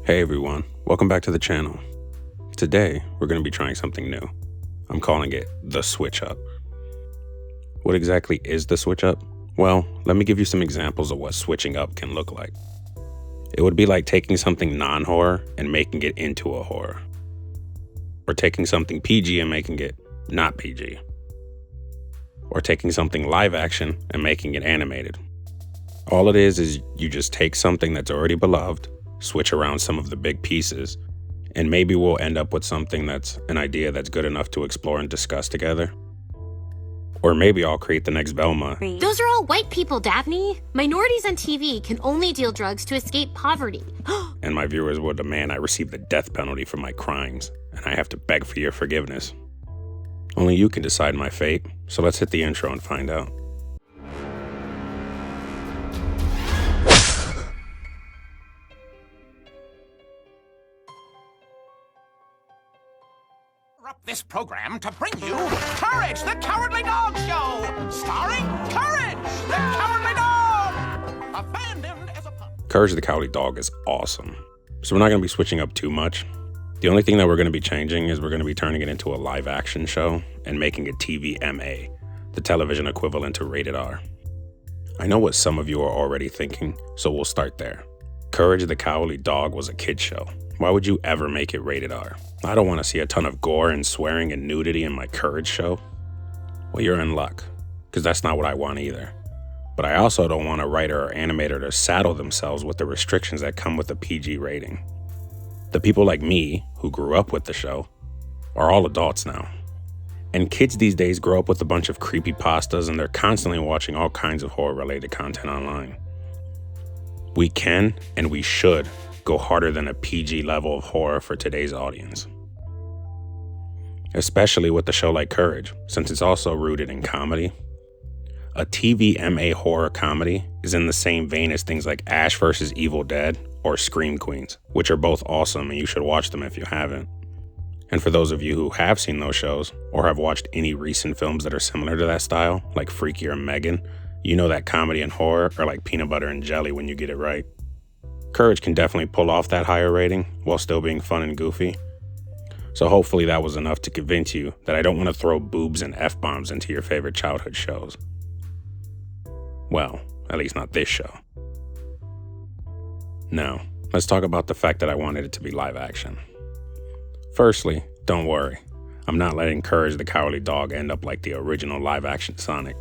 Hey everyone, welcome back to the channel. Today, we're going to be trying something new. I'm calling it the switch up. What exactly is the switch up? Well, let me give you some examples of what switching up can look like. It would be like taking something non-horror and making it into a horror. Or taking something PG and making it not PG. Or taking something live action and making it animated. All it is you just take something that's already beloved, switch around some of the big pieces, and maybe we'll end up with something that's an idea that's good enough to explore and discuss together. Or maybe I'll create the next Velma. Those are all white people, Daphne. Minorities on TV can only deal drugs to escape poverty. And my viewers will demand I receive the death penalty for my crimes, and I have to beg for your forgiveness. Only you can decide my fate, so let's hit the intro and find out. This program to bring you Courage, the Cowardly Dog Show, starring Courage, the Cowardly Dog, abandoned as a pup. Courage the Cowardly Dog is awesome, so we're not going to be switching up too much. The only thing that we're going to be changing is we're going to be turning it into a live action show and making it TVMA, the television equivalent to rated R. I know what some of you are already thinking, so we'll start there. Courage the Cowardly Dog was a kid's show. Why would you ever make it rated R? I don't want to see a ton of gore and swearing and nudity in my Courage show. Well, you're in luck, because that's not what I want either. But I also don't want a writer or animator to saddle themselves with the restrictions that come with a PG rating. The people like me, who grew up with the show, are all adults now. And kids these days grow up with a bunch of creepypastas and they're constantly watching all kinds of horror-related content online. We can, and we should, go harder than a PG level of horror for today's audience. Especially with a show like Courage, since it's also rooted in comedy. A TVMA horror comedy is in the same vein as things like Ash vs. Evil Dead or Scream Queens, which are both awesome and you should watch them if you haven't. And for those of you who have seen those shows or have watched any recent films that are similar to that style, like Freaky or Megan, you know that comedy and horror are like peanut butter and jelly when you get it right. Courage can definitely pull off that higher rating while still being fun and goofy. So hopefully that was enough to convince you that I don't want to throw boobs and F-bombs into your favorite childhood shows. Well, at least not this show. Now, let's talk about the fact that I wanted it to be live action. Firstly, don't worry. I'm not letting Courage the Cowardly Dog end up like the original live action Sonic.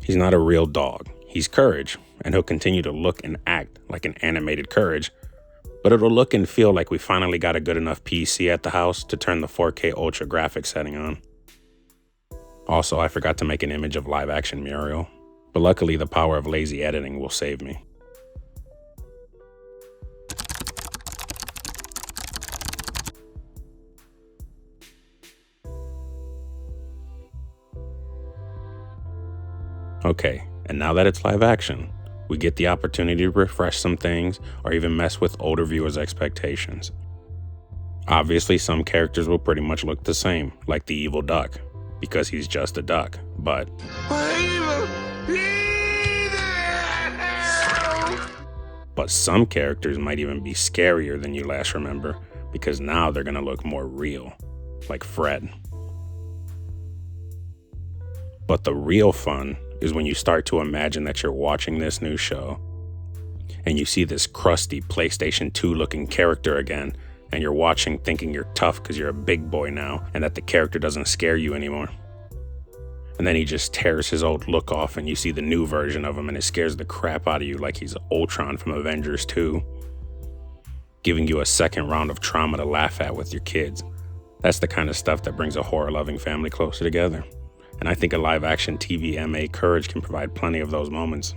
He's not a real dog. He's Courage, and he'll continue to look and act like an animated Courage, but it'll look and feel like we finally got a good enough PC at the house to turn the 4K Ultra graphics setting on. Also, I forgot to make an image of live action Muriel, but luckily the power of lazy editing will save me. Okay, and now that it's live action, we get the opportunity to refresh some things or even mess with older viewers' expectations. Obviously, some characters will pretty much look the same, like the evil duck, because he's just a duck, but some characters might even be scarier than you last remember, because now they're gonna look more real, like Fred. But the real fun is when you start to imagine that you're watching this new show and you see this crusty PlayStation 2 looking character again, and you're watching thinking you're tough because you're a big boy now and that the character doesn't scare you anymore. And then he just tears his old look off and you see the new version of him and it scares the crap out of you like he's Ultron from Avengers 2, giving you a second round of trauma to laugh at with your kids. That's the kind of stuff that brings a horror-loving family closer together. And I think a live-action TVMA Courage can provide plenty of those moments.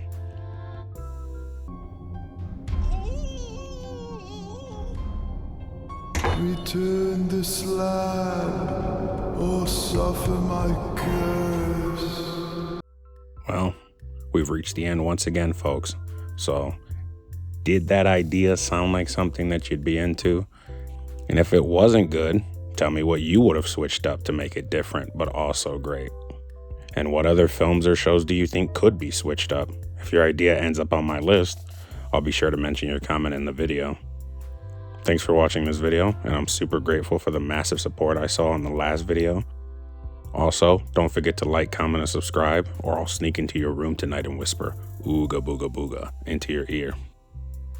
Return the slab, or suffer my curse. Well, we've reached the end once again, folks. So, did that idea sound like something that you'd be into? And if it wasn't good, tell me what you would have switched up to make it different, but also great. And what other films or shows do you think could be switched up? If your idea ends up on my list, I'll be sure to mention your comment in the video. Thanks for watching this video, and I'm super grateful for the massive support I saw in the last video. Also, don't forget to like, comment, and subscribe, or I'll sneak into your room tonight and whisper, ooga booga booga, into your ear.